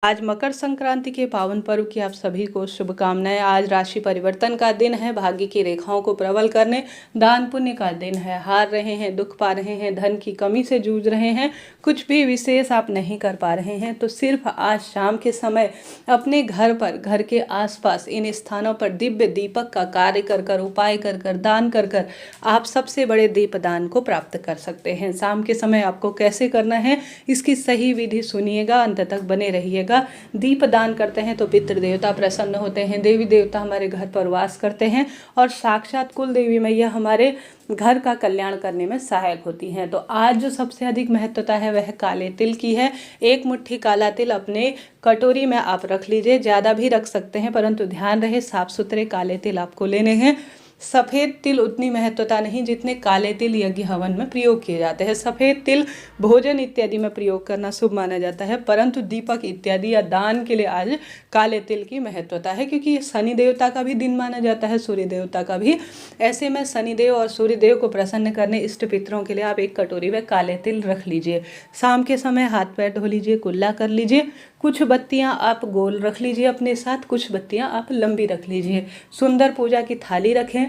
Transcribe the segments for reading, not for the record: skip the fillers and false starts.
आज मकर संक्रांति के पावन पर्व की आप सभी को शुभकामनाएं। आज राशि परिवर्तन का दिन है, भाग्य की रेखाओं को प्रबल करने, दान पुण्य का दिन है। हार रहे हैं, दुख पा रहे हैं, धन की कमी से जूझ रहे हैं, कुछ भी विशेष आप नहीं कर पा रहे हैं, तो सिर्फ आज शाम के समय अपने घर पर, घर के आसपास इन स्थानों पर दिव्य दीपक का कार्य कर कर, उपाय कर कर, दान कर कर आप सबसे बड़े दीपदान को प्राप्त कर सकते हैं। शाम के समय आपको कैसे करना है, इसकी सही विधि सुनिएगा, अंत तक बने रहिएगा। दीप दान करते हैं तो पितृ देवता प्रसन्न होते हैं, देवी देवता हमारे घर पर वास करते हैं और साक्षात कुल देवी मैया हमारे घर का कल्याण करने में सहायक होती हैं। तो आज जो सबसे अधिक महत्वता है वह काले तिल की है। एक मुट्ठी काला तिल अपने कटोरी में आप रख लीजिए, ज़्यादा भी रख सकते हैं, परंतु ध्यान रहे साफ सुथरे काले तिल आपको लेने हैं। सफ़ेद तिल उतनी महत्वता नहीं जितने काले तिल यज्ञ हवन में प्रयोग किए जाते हैं। सफ़ेद तिल भोजन इत्यादि में प्रयोग करना शुभ माना जाता है, परंतु दीपक इत्यादि या दान के लिए आज काले तिल की महत्वता है, क्योंकि ये शनि देवता का भी दिन माना जाता है, सूर्य देवता का भी। ऐसे में शनिदेव और सूर्य देव को प्रसन्न करने इष्ट पितरों के लिए आप एक कटोरी में काले तिल रख लीजिए। शाम के समय हाथ पैर धो लीजिए, कुल्ला कर लीजिए। कुछ बत्तियां आप गोल रख लीजिए अपने साथ, कुछ बत्तियां आप लंबी रख लीजिए। सुंदर पूजा की थाली रखें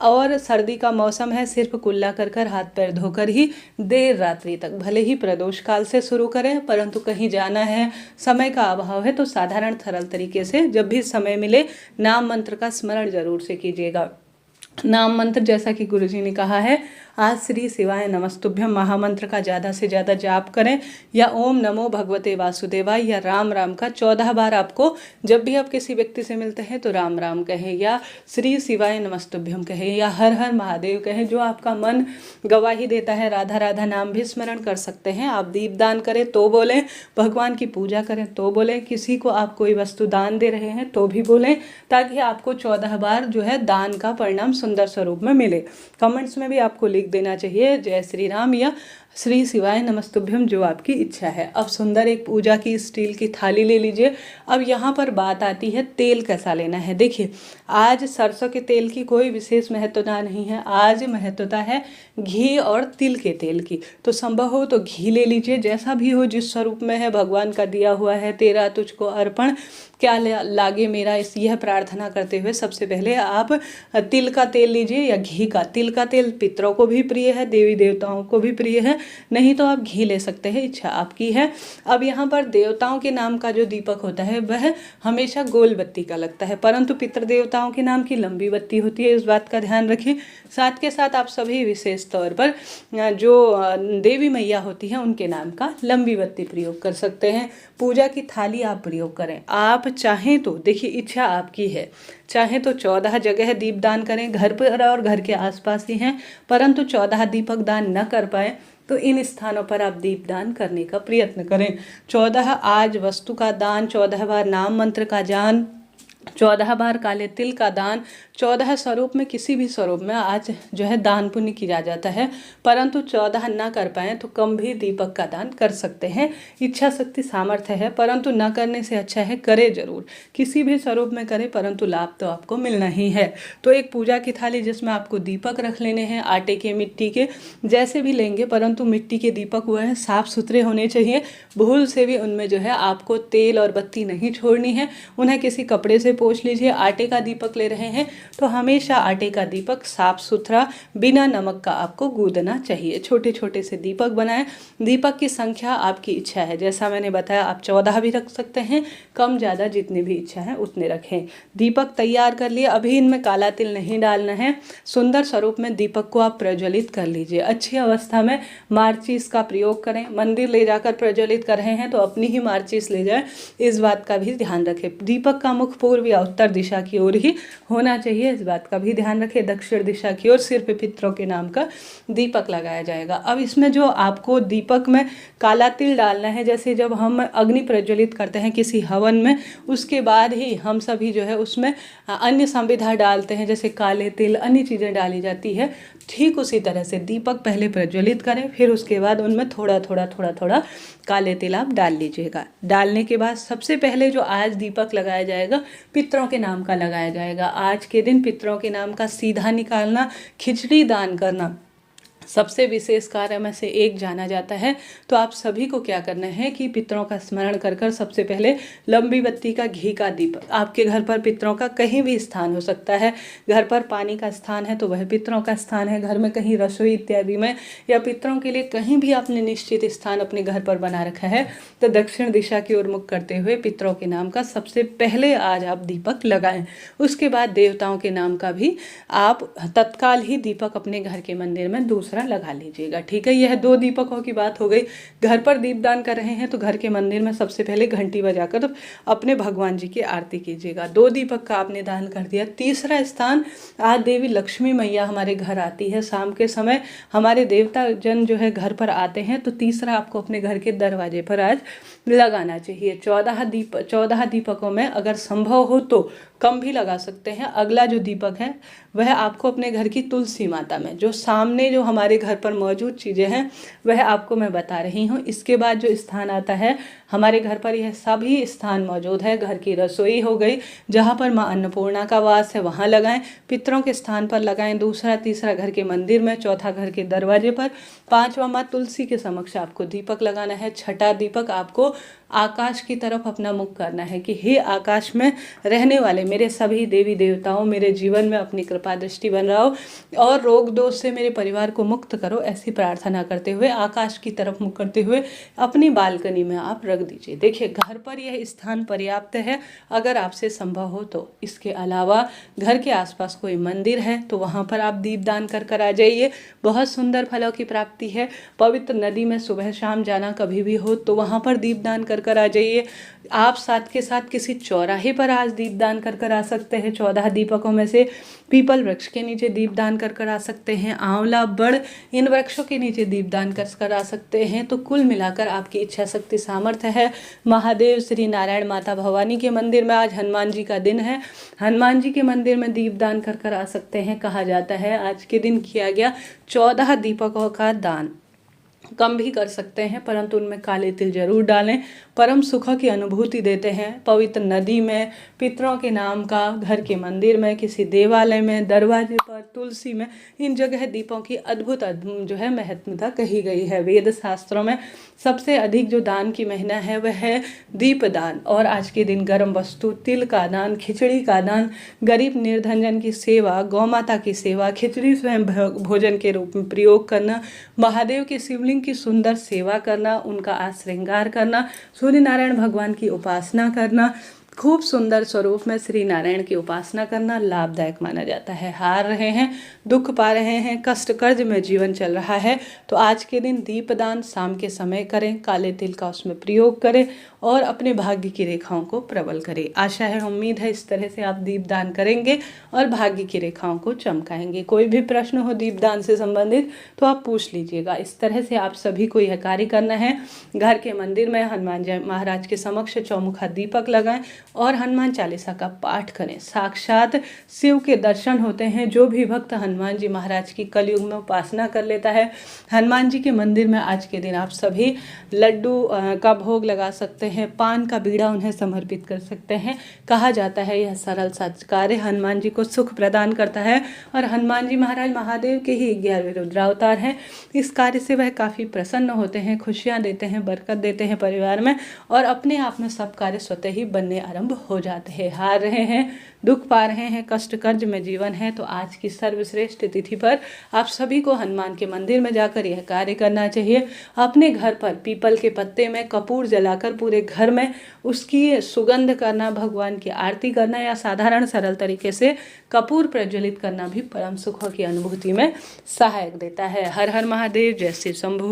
और सर्दी का मौसम है, सिर्फ कुल्ला कर कर, हाथ पैर धोकर ही देर रात्रि तक, भले ही प्रदोष काल से शुरू करें, परंतु कहीं जाना है, समय का अभाव है, तो साधारण सरल तरीके से जब भी समय मिले नाम मंत्र का स्मरण जरूर से कीजिएगा। नाम मंत्र जैसा कि गुरुजी ने कहा है, आज श्री शिवाय नमस्तुभ्यम महामंत्र का ज़्यादा से ज़्यादा जाप करें, या ओम नमो भगवते वासुदेवाय या राम राम का 14 बार आपको जब भी आप किसी व्यक्ति से मिलते हैं तो राम राम कहें, या श्री शिवाय नमस्तुभ्यम कहें, या हर हर महादेव कहें। जो आपका मन गवाही देता है, राधा राधा नाम भी स्मरण कर सकते हैं। आप दीपदान करें तो बोलें, भगवान की पूजा करें तो बोलें, किसी को आप कोई वस्तु दान दे रहे हैं तो भी बोलें, ताकि आपको 14 बार जो है दान का परिणाम सुंदर स्वरूप में मिले। कमेंट्स में भी आपको लिख देना चाहिए जय श्री राम या श्री शिवाय नमस्तुभ्यम, जो आपकी इच्छा है। अब सुंदर एक पूजा की स्टील की थाली ले लीजिए। अब यहाँ पर बात आती है तेल कैसा लेना है। देखिए, आज सरसों के तेल की कोई विशेष महत्वता नहीं है, आज महत्वता है घी और तिल के तेल की। तो संभव हो तो घी ले लीजिए, जैसा भी हो, जिस स्वरूप में है, भगवान का दिया हुआ है, तेरा तुझको अर्पण क्या लागे मेरा, इस यह प्रार्थना करते हुए सबसे पहले आप तिल का तेल लीजिए या घी का। तिल का तेल पितरों को भी प्रिय है, देवी देवताओं को भी प्रिय है, नहीं तो आप घी ले सकते हैं, इच्छा आपकी है। अब यहाँ पर देवताओं के नाम का जो दीपक होता है वह हमेशा गोल बत्ती का लगता है, परंतु पितृ देवताओं के नाम की लंबी बत्ती होती है, इस बात का ध्यान रखिए। साथ के साथ आप सभी विशेष तौर पर जो देवी मैया होती हैं उनके नाम का लंबी बत्ती प्रयोग कर सकते हैं। पूजा की थाली आप प्रयोग करें। आप चाहें तो, देखिए इच्छा आपकी है, चाहें तो 14 जगह दीपदान करें, घर पर और घर के आसपास ही हैं, परंतु 14 दीपक दान न कर पाए तो इन स्थानों पर आप दीपदान करने का प्रयत्न करें। 14 आज वस्तु का दान, 14 बार नाम मंत्र का दान, 14 बार काले तिल का दान, 14 स्वरूप में किसी भी स्वरूप में आज जो है दान पुण्य किया जाता है, परंतु 14 ना कर पाएँ तो कम भी दीपक का दान कर सकते हैं। इच्छा शक्ति सामर्थ्य है, परंतु न करने से अच्छा है करें जरूर, किसी भी स्वरूप में करें, परंतु लाभ तो आपको मिलना ही है। तो एक पूजा की थाली जिसमें आपको दीपक रख लेने हैं, आटे के, मिट्टी के, जैसे भी लेंगे, परंतु मिट्टी के दीपक हुए हैं, साफ सुथरे होने चाहिए। भूल से भी उनमें जो है आपको तेल और बत्ती नहीं छोड़नी है, उन्हें किसी कपड़े से पोंछ लीजिए। आटे का दीपक ले रहे हैं तो हमेशा आटे का दीपक साफ सुथरा, बिना नमक का आपको गूंदना चाहिए। छोटे छोटे से दीपक बनाएं। दीपक की संख्या आपकी इच्छा है, जैसा मैंने बताया, आप 14 भी रख सकते हैं, कम ज़्यादा जितनी भी इच्छा है उतने रखें। दीपक तैयार कर लिए। अभी इनमें काला तिल नहीं डालना है। सुंदर स्वरूप में दीपक को आप प्रज्वलित कर लीजिए। अच्छी अवस्था में मार्चिस का प्रयोग करें। मंदिर ले जाकर प्रज्वलित कर रहे हैं तो अपनी ही मार्चिस ले जाएं, इस बात का भी ध्यान रखें। दीपक का मुख पूर्व या उत्तर दिशा की ओर ही होना चाहिए, इस बात का भी ध्यान रखें। दक्षिण दिशा की ओर सिर्फ पितरों के नाम का दीपक लगाया जाएगा। अब इसमें जो आपको दीपक में काला तिल डालना है, जैसे जब हम अग्नि प्रज्वलित करते हैं किसी हवन में, उसके बाद ही हम सभी जो है उसमें अन्य संविधा डालते हैं, जैसे काले तिल, अन्य चीज़ें डाली जाती है। ठीक उसी तरह से दीपक पहले प्रज्वलित करें, फिर उसके बाद उनमें थोड़ा थोड़ा काले तिल आप डाल लीजिएगा। डालने के बाद सबसे पहले जो आज दीपक लगाया जाएगा पितरों के नाम का लगाया जाएगा। आज के दिन पितरों के नाम का सीधा निकालना, खिचड़ी दान करना सबसे विशेष कार्य में से एक जाना जाता है। तो आप सभी को क्या करना है कि पितरों का स्मरण कर कर सबसे पहले लंबी बत्ती का घी का दीपक, आपके घर पर पितरों का कहीं भी स्थान हो सकता है, घर पर पानी का स्थान है तो वह पितरों का स्थान है, घर में कहीं रसोई इत्यादि में या पितरों के लिए कहीं भी आपने निश्चित स्थान अपने घर पर बना रखा है, तो दक्षिण दिशा की ओर मुख करते हुए पितरों के नाम का सबसे पहले आज आप दीपक लगाएं। उसके बाद देवताओं के नाम का भी आप तत्काल ही दीपक अपने घर के मंदिर में दूसरा लगा लीजिएगा। ठीक है, यह 2 दीपकों की बात हो गई। घर पर दीपदान कर रहे हैं तो घर के मंदिर में सबसे पहले घंटी बजाकर अपने भगवान जी की आरती कीजिएगा। 2 दीपक का आपने दान कर दिया। तीसरा स्थान, आज देवी लक्ष्मी मैया हमारे घर आती है, शाम के समय हमारे देवता जन जो है घर पर आते हैं, तो तीसरा आपको अपने घर के दरवाजे पर आज लगाना चाहिए। 14 दीपकों में अगर संभव हो तो कम भी लगा सकते हैं। अगला जो दीपक है वह आपको अपने घर की तुलसी माता में, जो सामने जो हमारे घर पर मौजूद चीज़ें हैं वह आपको मैं बता रही हूँ। इसके बाद जो स्थान आता है, हमारे घर पर यह सभी स्थान मौजूद है। घर की रसोई हो गई, जहाँ पर माँ अन्नपूर्णा का वास है वहाँ लगाएं, पितरों के स्थान पर लगाएं, दूसरा तीसरा घर के मंदिर में, चौथा घर के दरवाजे पर, 5वां माँ तुलसी के समक्ष आपको दीपक लगाना है। 6ठा दीपक आपको आकाश की तरफ अपना मुख करना है कि हे आकाश में रहने वाले मेरे सभी देवी देवताओं, मेरे जीवन में अपनी कृपा दृष्टि बन रहा हो और रोग दोष से मेरे परिवार को मुक्त करो, ऐसी प्रार्थना करते हुए आकाश की तरफ मुख करते हुए अपनी बालकनी में आप रख दीजिए। देखिए, घर पर यह स्थान पर्याप्त है अगर आपसे संभव हो तो। इसके अलावा घर के आसपास कोई मंदिर है तो वहाँ पर आप दीपदान कर आ जाइए, बहुत सुंदर फलों की प्राप्ति है। पवित्र नदी में सुबह शाम जाना कभी भी हो तो वहाँ पर दीपदान कर आ जाइए। आप साथ के साथ किसी चौराहे पर आज दीपदान कर आ सकते हैं। 14 दीपकों में से पीपल वृक्ष के नीचे दीपदान कर आ सकते हैं, आंवला, बड़, इन वृक्षों के नीचे दीपदान कर आ सकते हैं। तो कुल मिलाकर आपकी इच्छा शक्ति सामर्थ्य है। महादेव, श्री नारायण, माता भवानी के मंदिर में आज हनुमान जी का दिन है, हनुमान जी के मंदिर में दीपदान कर आ सकते हैं। कहा जाता है आज के दिन किया गया 14 दीपकों का दान कम भी कर सकते हैं, परंतु उनमें काले तिल जरूर डालें, परम सुख की अनुभूति देते हैं। पवित्र नदी में, पितरों के नाम का, घर के मंदिर में, किसी देवालय में, दरवाजे पर, तुलसी में, इन जगह दीपों की अद्भुत जो है महत्वता कही गई है। वेद शास्त्रों में सबसे अधिक जो दान की महीना है वह है दीपदान। और आज के दिन गर्म वस्तु, तिल का दान, खिचड़ी का दान, गरीब निर्धनजन की सेवा, गौ माता की सेवा, खिचड़ी स्वयं भोजन के रूप में प्रयोग करना, महादेव के शिवलिंग की सुंदर सेवा करना, उनका आज श्रृंगार करना, सूर्य नारायण भगवान की उपासना करना, खूब सुंदर स्वरूप में श्री नारायण की उपासना करना लाभदायक माना जाता है। हार रहे हैं, दुख पा रहे हैं, कष्ट कर्ज में जीवन चल रहा है तो आज के दिन दीपदान शाम के समय करें, काले तिल का उसमें प्रयोग करें और अपने भाग्य की रेखाओं को प्रबल करें। आशा है, उम्मीद है इस तरह से आप दीपदान करेंगे और भाग्य की रेखाओं को चमकाएंगे। कोई भी प्रश्न हो दीपदान से संबंधित तो आप पूछ लीजिएगा। इस तरह से आप सभी को यह कार्य करना है। घर के मंदिर में हनुमान जी महाराज के समक्ष चौमुखा दीपक लगाएं और हनुमान चालीसा का पाठ करें। साक्षात शिव के दर्शन होते हैं। जो भी भक्त हनुमान जी महाराज की कलयुग में उपासना कर लेता है, हनुमान जी के मंदिर में आज के दिन आप सभी लड्डू का भोग लगा सकते हैं, पान का बीड़ा उन्हें समर्पित कर सकते हैं। कहा जाता है यह सरल सा कार्य हनुमान जी को सुख प्रदान करता है और हनुमान जी महाराज महादेव के ही 11वें रुद्रावतार हैं। इस कार्य से वह काफ़ी प्रसन्न होते हैं, खुशियाँ देते हैं, बरकत देते हैं परिवार में और अपने आप में सब कार्य स्वतः ही बनने आरंभ हो जाते हैं। हार रहे हैं, दुख पा रहे हैं, कष्ट कर्ज में जीवन है तो आज की सर्वश्रेष्ठ तिथि पर आप सभी को हनुमान के मंदिर में जाकर यह कार्य करना चाहिए। अपने घर पर पीपल के पत्ते में कपूर जलाकर पूरे घर में उसकी सुगंध करना, भगवान की आरती करना या साधारण सरल तरीके से कपूर प्रज्वलित करना भी परम सुखों की अनुभूति में सहायक देता है। हर हर महादेव, जय श्री शंभू।